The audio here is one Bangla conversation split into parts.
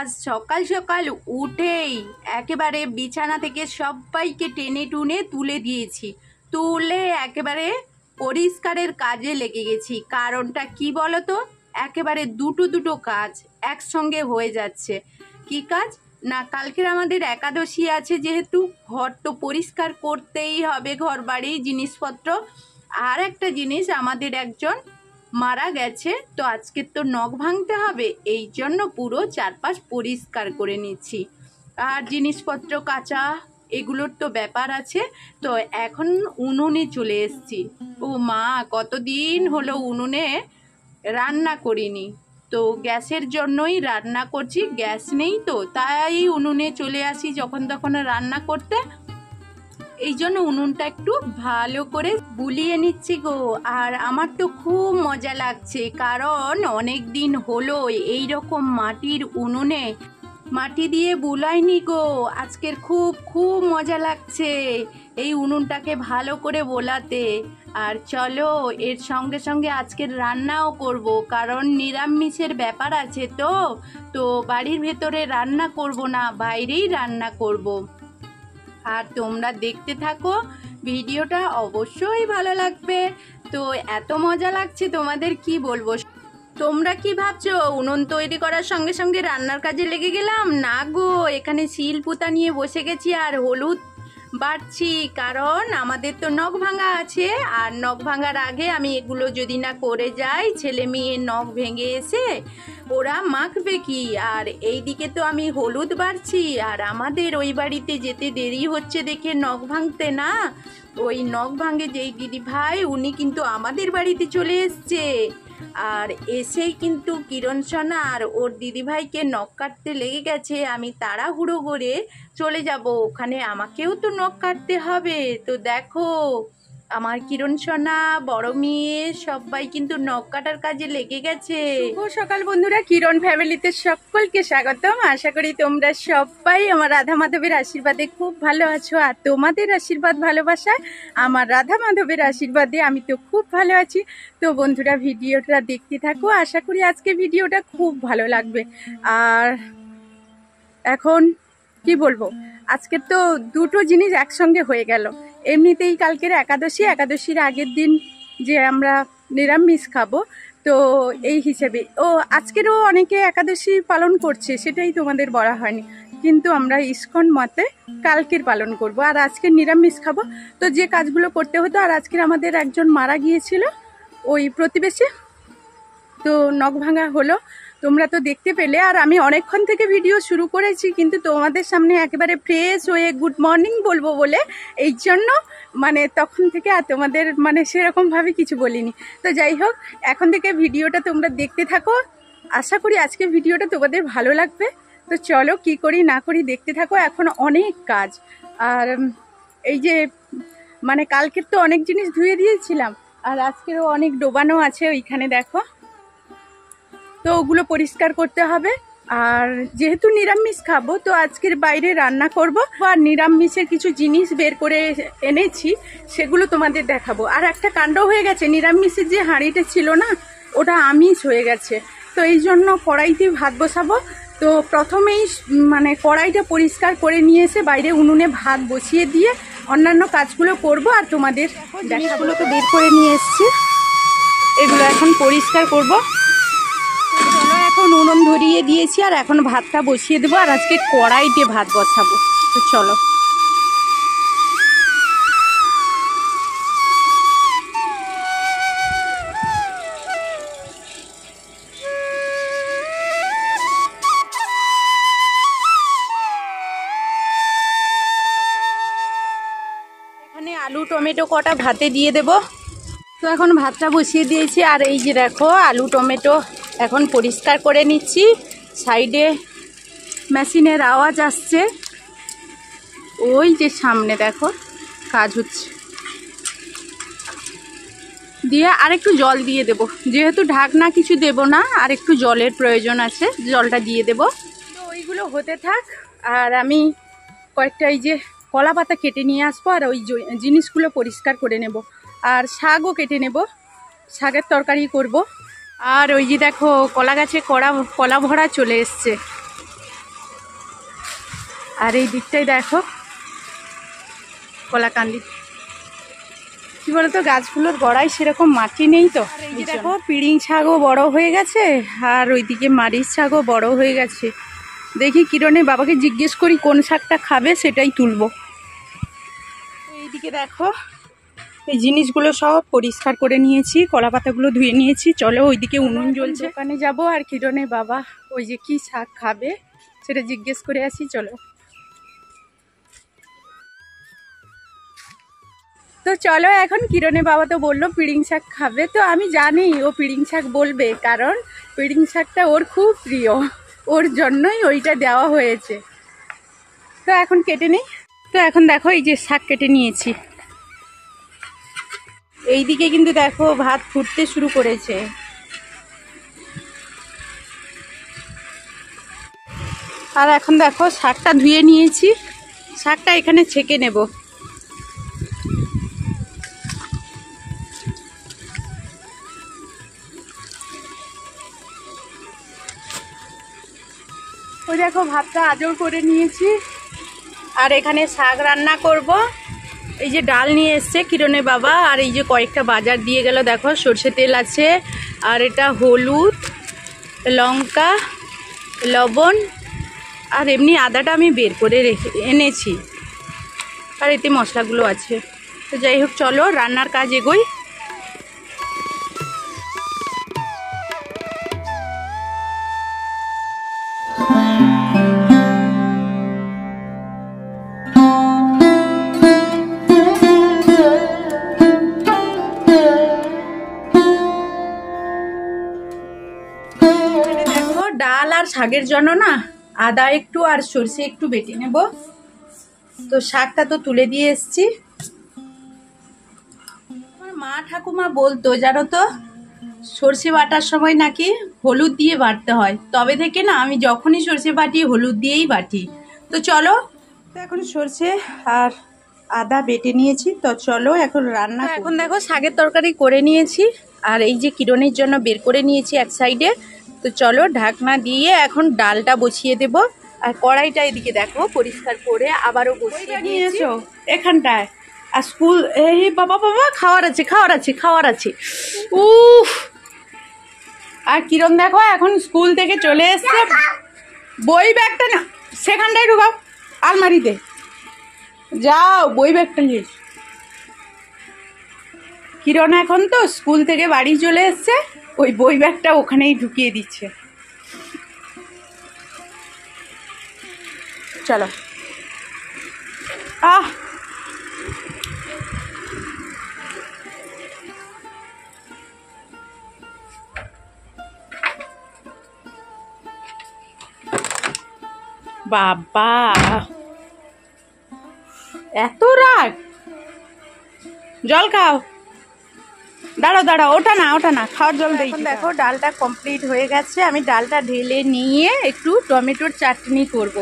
আজ সকাল সকাল উঠেই একেবারে বিছানা থেকে সবাইকে টেনে টুনে তুলে দিয়েছি, তুলে একেবারে পরিষ্কারের কাজে লেগে গেছি। কারণটা কি বলো তো, একেবারে দুটো দুটো কাজ একসঙ্গে হয়ে যাচ্ছে। কি কাজ না, কালকের আমাদের একাদশী আছে, যেহেতু ঘর তো পরিষ্কার করতেই হবে, ঘর বাড়ি জিনিসপত্র। আর একটা জিনিস, আমাদের একজন মারা গেছে, তো আজকে তো নখ ভাঙতে হবে, এই জন্য পুরো চারপাশ পরিষ্কার করে নিচ্ছি। আর জিনিসপত্র কাচা এগুলোর তো ব্যাপার আছে। তো এখন উনুনে চলে এসেছি। ও মা, কতদিন হলো উনুনে রান্না করিনি, তো গ্যাসের জন্যই রান্না করছি। গ্যাস নেই তো তাই উনুনে চলে আসি যখন তখন রান্না করতে। এই জন্য উনুনটা একটু ভালো করে বুলিয়ে নিচ্ছি গো। আর আমার তো খুব মজা লাগছে, কারণ অনেক দিন হলো এই রকম মাটির উনুনে মাটি দিয়ে বুলাইনি গো। আজকের খুব খুব মজা লাগছে এই উনুনটাকে ভালো করে বোলাতে। আর চলো, এর সঙ্গে সঙ্গে আজকের রান্নাও করব, কারণ নিরামিষের ব্যাপার আছে। তো বাড়ির ভেতরে রান্না করব না, বাইরেই রান্না করব। আর তোমরা দেখতে থাকো, ভিডিওটা অবশ্যই ভালো লাগবে। তো এত মজা লাগছে তোমাদের কি বলবো। তোমরা কি ভাবছো উনুন তৈরি করার সঙ্গে সঙ্গে রান্নার কাজে লেগে গেলাম? না গো, এখানে শিল পুঁতা নিয়ে বসে গেছি আর হলুদ বাটছি, কারণ আমাদের তো নখ ভাঙা আছে। আর নখ ভাঙার আগে আমি এগুলো যদি না করে যাই, ছেলে মেয়ে নখ ভেঙে এসে ওরা মাখবে কি। আর এইদিকে তো আমি হলুদ বাড়ছি, আর আমাদের ওই বাড়িতে যেতে দেরি হচ্ছে দেখে নখ ভাঙতে না, ওই নখ ভাঙে যেই দিদি ভাই, উনি কিন্তু আমাদের বাড়িতে চলে এসছে। আর এসেই কিন্তু কিরণ সোনা আর ওর দিদিভাইকে নখ কাটতে লেগে গেছে। আমি তাড়াহুড়ো করে চলে যাব, ওখানে আমাকেও তো নখ কাটতে হবে। তো দেখো, আমার কিরণ সোনা, বড় মেয়ে সবাই কিন্তু নখ কাটার কাজে লেগে গেছে। শুভ সকাল বন্ধুরা, কিরণ ফ্যামিলিতে সকলকে স্বাগতম। আশা করি তোমরা সবাই আমার রাধা মাধবের আশীর্বাদে খুব ভালো আছো। আর তোমাদের আশীর্বাদ ভালোবাসায় আমার রাধা মাধবের আশীর্বাদে আমি তো খুব ভালো আছি। তো বন্ধুরা, ভিডিওটা দেখতে থাকো, আশা করি আজকে ভিডিওটা খুব ভালো লাগবে। আর এখন কি বলবো, আজকে তো দুটো জিনিস একসঙ্গে হয়ে গেল। এমনিতেই কালকের একাদশীর আগের দিন যে আমরা নিরামিষ খাবো, তো এই হিসেবে আজকেরও অনেকে একাদশী পালন করছে, সেটাই তোমাদের বলা হয়নি। কিন্তু আমরা ইস্কন মতে কালকের পালন করব, আর আজকে নিরামিষ খাবো। তো যে কাজগুলো করতে হতো, আর আজকের আমাদের একজন মারা গিয়েছিল ওই প্রতিবেশী, তো নখ ভাঙা হলো, তোমরা তো দেখতে পেলে। আর আমি অনেকক্ষণ থেকে ভিডিও শুরু করেছি, কিন্তু তোমাদের সামনে একেবারে ফ্রেশ হয়ে গুড মর্নিং বলবো বলে এই জন্য তখন থেকে আর তোমাদের সেরকমভাবে কিছু বলিনি। তো যাই হোক, এখন থেকে ভিডিওটা তোমরা দেখতে থাকো, আশা করি আজকে ভিডিওটা তোমাদের ভালো লাগবে। তো চলো, কি করি না করি দেখতে থাকো। এখন অনেক কাজ, আর এই যে কালকের তো অনেক জিনিস ধুয়ে দিয়েছিলাম, আর আজকেরও অনেক ডোবানো আছে ওইখানে দেখো, তো ওগুলো পরিষ্কার করতে হবে। আর যেহেতু নিরামিষ খাবো, তো আজকের বাইরে রান্না করব। আর নিরামিষের কিছু জিনিস বের করে এনেছি, সেগুলো তোমাদের দেখাবো। আর একটা কাণ্ড হয়ে গেছে, নিরামিষের যে হাঁড়িটা ছিল না, ওটা আমিষ হয়ে গেছে। তো এই জন্য কড়াইতে ভাত বসাবো। তো প্রথমেই কড়াইটা পরিষ্কার করে নিয়ে এসে বাইরে উনুনে ভাত বসিয়ে দিয়ে অন্যান্য কাজগুলো করব। আর তোমাদের জিনিসগুলো তো বের করে নিয়ে এসছি, এগুলো এখন পরিষ্কার করব। চলো, এখন উনুন ধরিয়ে দিয়েছি, আর এখন ভাতটা বসিয়ে দেবো। আর আজকে কড়াইতে ভাত বসাবো। তো চলো, এখানে আলু টমেটো কটা ভাতে দিয়ে দেব। তো এখন ভাতটা বসিয়ে দিয়েছি, আর এই যে দেখো আলু টমেটো এখন পরিষ্কার করে নিচ্ছি। সাইডে মেশিনের আওয়াজ আসছে, ওই যে সামনে দেখো কাজ হচ্ছে। দিয়ে আর একটু জল দিয়ে দেব, যেহেতু ঢাকনা কিছু দেব না, আর একটু জলের প্রয়োজন আছে, জলটা দিয়ে দেব। তো ওইগুলো হতে থাক, আর আমি কয়েকটা এই যে কলা পাতা কেটে নিয়ে আসবো, আর ওই জিনিসগুলো পরিষ্কার করে নেব। আর শাকও কেটে নেব, শাকের তরকারি করব। আর ওই যে দেখো কলা গাছে কলা ভরা চলে এসছে। আর এই দিকটাই দেখো কলাকান্দি। কি বলতো, গাছগুলোর গোড়ায় সেরকম মাটি নেই তো। এই যে দেখো পিড়িং শাকও বড় হয়ে গেছে, আর ওইদিকে মারিচ শাকও বড় হয়ে গেছে। দেখি কিরণের বাবাকে জিজ্ঞেস করি কোন শাকটা খাবে, সেটাই তুলবো। এইদিকে দেখো এই জিনিসগুলো সব পরিষ্কার করে নিয়েছি, কলা পাতাগুলো ধুয়ে নিয়েছি। চলো ওইদিকে উনুন জ্বলছে, ওখানে যাবো আর কিরণের বাবা ওই যে কি শাক খাবে সেটা জিজ্ঞেস করে আসি। চলো। তো চলো এখন কিরণের বাবা তো বললো পিড়িং শাক খাবে, তো আমি জানি ও পিড়িং শাক বলবে, কারণ পিড়িং শাকটা ওর খুব প্রিয়, ওর জন্যই ওইটা দেওয়া হয়েছে। তো এখন কেটে নিই। তো এখন দেখো এই যে শাক কেটে নিয়েছি। এইদিকে কিন্তু দেখো ভাত ফুটতে শুরু করেছে। আর এখন দেখো শাকটা ধুয়ে নিয়েছি, শাকটা এখানে ছেঁকে নেব। ওই দেখো ভাতটা আজও করে নিয়েছি, আর এখানে শাক রান্না করব। এই যে ডাল নিয়ে এসছে কিরণের বাবা, আর এই যে কয়েকটা বাজার দিয়ে গেল। দেখো সর্ষে তেল আছে, আর এটা হলুদ, লঙ্কা, লবণ, আর এমনি আদাটা আমি বের করে এনেছি, আর এতে মশলাগুলো আছে। তো যাই হোক চলো রান্নার কাজ এগোই। ডাল আর শাকের জন্য না আদা একটু আর সরষে একটু বেটে নেব। তো শাকটা তো তুলে দিয়ে এসছি। আমার মা ঠাকুমা বলতো জানো তো, সরষে বাটার সময় নাকি হলুদ দিয়ে বাটতে হয়। তবে থেকে না আমি যখনই সরষে বাটি হলুদ দিয়েই বাটি। তো চলো, তো এখন সরষে আর আদা বেটে নিয়েছি। তো চলো এখন রান্না। এখন দেখো শাকের তরকারি করে নিয়েছি, আর এই যে কিরণের জন্য বের করে নিয়েছি এক সাইডে। তো চলো ঢাকনা দিয়ে এখন ডালটা বসিয়ে দেব। আর কড়াইটা এদিকে দেখো পরিষ্কার করে আবারও বসিয়ে নিয়েছো এখানটায়। আর স্কুল এই বাবা বাবা খাওয়ার আছে খাওয়ার আছে খাওয়ার আছে। উফ, আর কিরণ দেখো এখন স্কুল থেকে চলে এসছে। বই ব্যাগটা না সেখানটায় ঢুকাও আলমারিতে, যাও বই ব্যাগটা নিয়ে। কিরণ এখন তো স্কুল থেকে বাড়ি চলে এসছে, ওই বই ব্যাগটা ওখানেই ঢুকিয়ে দিচ্ছে। চলো। বাবা এত রাগ, জল খাও। দাঁড়াও দাঁড়াও, ওটা না ওটা না, খাওয়ার জল দিই। দেখো ডালটা কমপ্লিট হয়ে গেছে, আমি ডালটা ঢেলে নিয়ে একটু টমেটোর চাটনি করব।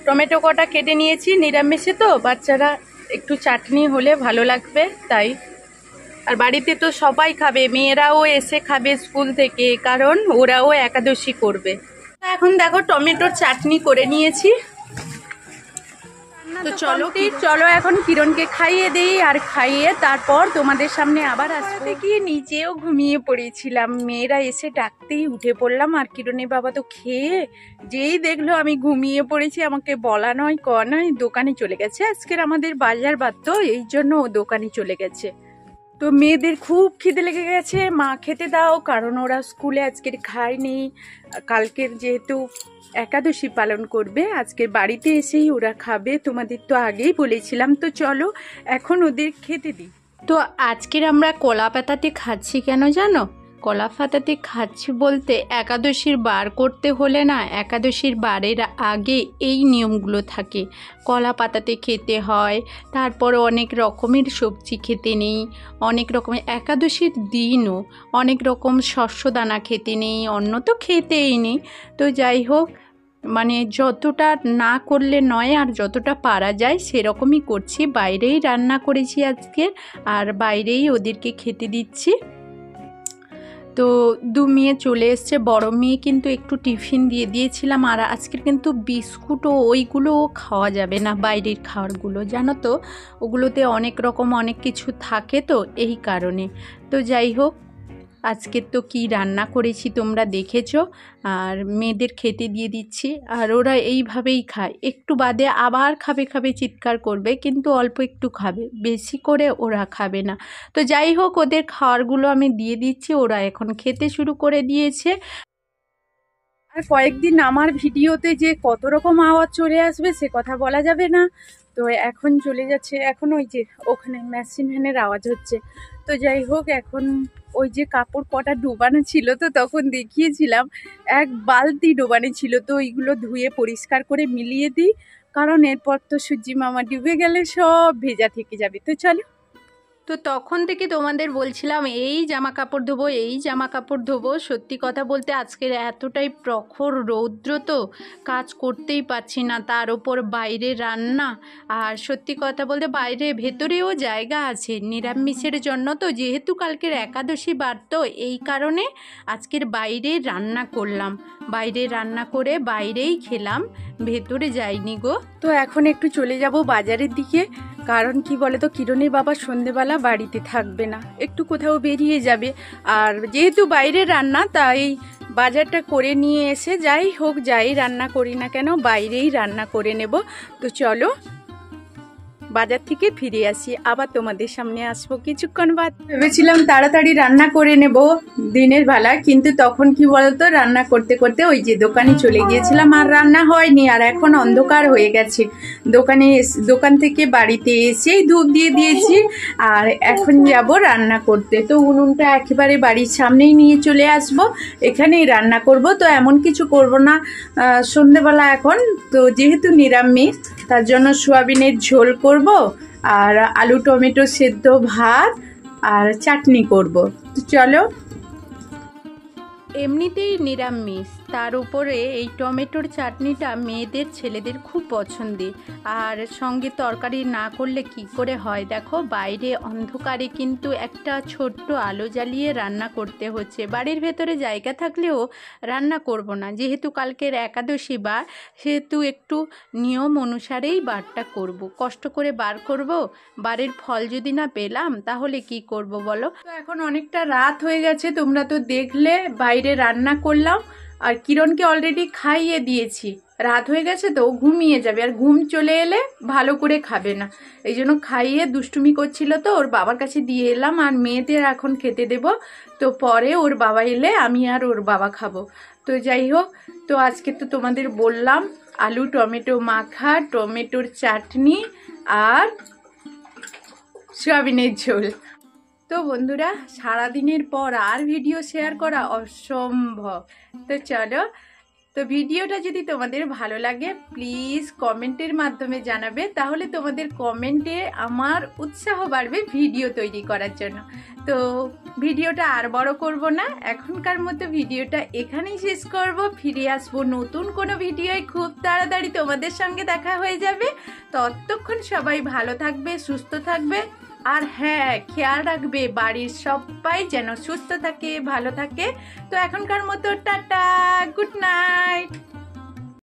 টমেটো কটা কেটে নিয়েছি, নিরামিষে তো বাচ্চারা একটু চাটনি হলে ভালো লাগবে তাই। আর বাড়িতে তো সবাই খাবে, মেয়েরাও এসে খাবে স্কুল থেকে, কারণ ওরাও একাদশী করবে। এখন দেখো টমেটোর চাটনি করে নিয়েছি। তো চলো চলো এখন কিরণকে খাইয়ে দেই, আর খাইয়ে তারপর তোমাদের সামনে আবার আসতে গিয়ে নিচেও ঘুমিয়ে পড়েছিলাম। মেয়েরা এসে ডাকতেই উঠে পড়লাম, আর কিরণের বাবা তো খেয়ে যেই দেখলো আমি ঘুমিয়ে পড়েছি, আমাকে বলা নয় ক নয় দোকানে চলে গেছে। আজকের আমাদের বাজার বার তো, এই জন্য ও দোকানে চলে গেছে। তো মেয়েদের খুব খিদে লেগে গেছে, মা খেতে দাও, কারণ ওরা স্কুলে আজকের খায়নি। কালকের যেহেতু একাদশী পালন করবে, আজকের বাড়িতে এসেই ওরা খাবে, তোমাদের তো আগেই বলেছিলাম। তো চলো এখন ওদের খেতে দিই। তো আজকের আমরা কলা পাতাতে খাচ্ছি কেন জানো? কলা পাতাতে খাচ্ছি বলতে, একাদশীর বার করতে হলে না, একাদশীর বারের আগে এই নিয়মগুলো থাকে। কলা পাতাতে খেতে হয়, তারপর অনেক রকমের সবজি খেতে নেই, অনেক রকমের একাদশীর দিনও অনেক রকম শস্যদানা খেতে নেই, অন্ন তো খেতেই নেই। তো যাই হোক, মানে যতটা না করলে নয়, আর যতটা পারা যায় সেরকমই করছি। বাইরেই রান্না করেছি আজকে, আর বাইরেই ওদেরকে খেতে দিচ্ছি। তো দু মেয়ে চলে এসছে, বড় মেয়ে কিন্তু একটু টিফিন দিয়ে দিয়েছিলাম। আর আজকের কিন্তু বিস্কুটও ওইগুলোও খাওয়া যাবে না, বাইরের খাবারগুলো জানো তো, ওগুলোতে অনেক রকম অনেক কিছু থাকে, তো এই কারণে। তো যাই হোক, আজকে তো কি রান্না করেছি তোমরা দেখেছো। আর মেয়েদের খেতে দিয়ে দিচ্ছি, আর ওরা এইভাবেই খায়, একটু বাদে আবার খাবে খাবে চিৎকার করবে, কিন্তু অল্প একটু খাবে, বেশি করে ওরা খাবে না। তো যাই হোক, ওদের খাবারগুলো আমি দিয়ে দিচ্ছি, ওরা এখন খেতে শুরু করে দিয়েছে। আর কয়েকদিন আমার ভিডিওতে যে কত রকম আওয়াজ চলে আসবে সে কথা বলা যাবে না। তো এখন চলে যাচ্ছে, এখন ওই যে ওখানে মেশিন ভ্যানের আওয়াজ হচ্ছে। তো যাই হোক, এখন ওই যে কাপড় কটা ডোবানো ছিল, তো তখন দেখিয়েছিলাম এক বালতি ডোবানো ছিল, তো ওইগুলো ধুয়ে পরিষ্কার করে মিলিয়ে দিই, কারণ এরপর তো সূর্যি মামা ডুবে গেলে সব ভেজা থেকে যাবে। তো চলো, তো তখন থেকে তোমাদের বলছিলাম এই জামা কাপড় ধোবো, এই জামা কাপড় ধোবো। সত্যি কথা বলতে আজকের এতটাই প্রখর রৌদ্র, তো কাজ করতেই পারছি না, তার ওপর বাইরে রান্না। আর সত্যি কথা বলতে বাইরে ভেতরেও জায়গা আছে নিরামিষের জন্য, তো যেহেতু কালকের একাদশী বার, তো এই কারণে আজকের বাইরে রান্না করলাম, বাইরে রান্না করে বাইরেই খেলাম, ভেতরে যাইনি গো। তো এখন একটু চলে যাব বাজারের দিকে, কারণ কি বলে তো, কিরণের বাবা সন্ধেবেলা বাড়িতে থাকবে না, একটু কোথাও বেরিয়ে যাবে। আর যেহেতু বাইরে রান্না, তাই বাজারটা করে নিয়ে এসে, যাই হোক যাই রান্না করি না কেন বাইরেই রান্না করে নেব। তো চলো বাজার থেকে ফিরে আসি, আবার তোমাদের সামনে আসবো কিছুক্ষণ বাদ। ভেবেছিলাম তাড়াতাড়ি রান্না করে নেব দিনের বেলা, কিন্তু তখন কি বলতো, রান্না করতে করতে ওই যে দোকানে চলে গিয়েছিলাম, আর রান্না হয়নি। আর এখন অন্ধকার হয়ে গেছে, দোকান থেকে বাড়িতে এসেই ধূপ দিয়ে দিয়েছি, আর এখন যাব রান্না করতে। তো উনুনটা একেবারে বাড়ির সামনেই নিয়ে চলে আসব, এখানেই রান্না করব। তো এমন কিছু করব না সন্ধেবেলা এখন, তো যেহেতু নিরামিষ, তার জন্য সোয়াবিনের ঝোল করব, আর আলু টমেটো সেদ্ধ ভাত, আর চাটনি করব। তো চলো, এমনিতেই নিরামিষ, তার উপরে এই টমেটোর চাটনিটা মেয়েদের ছেলেদের খুব পছন্দের, আর সঙ্গে তরকারি না করলে কি করে হয়। দেখো বাইরে অন্ধকারে কিন্তু একটা ছোট্ট আলো জ্বালিয়ে রান্না করতে হচ্ছে, বাড়ির ভেতরে জায়গা থাকলেও রান্না করব না, যেহেতু কালকের একাদশী বার, সেহেতু একটু নিয়ম অনুসারেই বারটা করব, কষ্ট করে বার করব, বাড়ির ফল যদি না পেলাম তাহলে কি করব বলো। তো এখন অনেকটা রাত হয়ে গেছে, তোমরা তো দেখলে বাইরে রান্না করলাম, আর কিরণকে অলরেডি খাইয়ে দিয়েছি, রাত হয়ে গেছে তো ঘুমিয়ে যাবে, আর ঘুম চলে এলে ভালো করে খাবে না, এই জন্য খাইয়ে দুষ্টুমি করছিল, তো ওর বাবার কাছে দিয়ে এলাম। আর মেয়েদের এখন খেতে দেব, তো পরে ওর বাবা এলে আমি আর ওর বাবা খাবো। তো যাই হোক, তো আজকে তো তোমাদের বললাম আলু টমেটো মাখা, টমেটোর চাটনি, আর সয়াবিনের ঝোল। তো বন্ধুরা, সারাদিনের পর আর ভিডিও শেয়ার করা অসম্ভব। তো চলো, তো ভিডিওটা যদি তোমাদের ভালো লাগে প্লিজ কমেন্টের মাধ্যমে জানাবে, তাহলে তোমাদের কমেন্টে আমার উৎসাহ বাড়বে ভিডিও তৈরি করার জন্য। তো ভিডিওটা আর বড় করব না, এখনকার মতো ভিডিওটা এখানেই শেষ করব। ফিরে আসবো নতুন কোনো ভিডিওয় খুব তাড়াতাড়ি, তোমাদের সঙ্গে দেখা হয়ে যাবে। ততক্ষণ সবাই ভালো থাকবে, সুস্থ থাকবে, আর হ্যাঁ খেয়াল রাখবে বাড়ির সবাই যেন সুস্থ থাকে, ভালো থাকে। তো এখনকার মতো টাটা, গুড নাইট।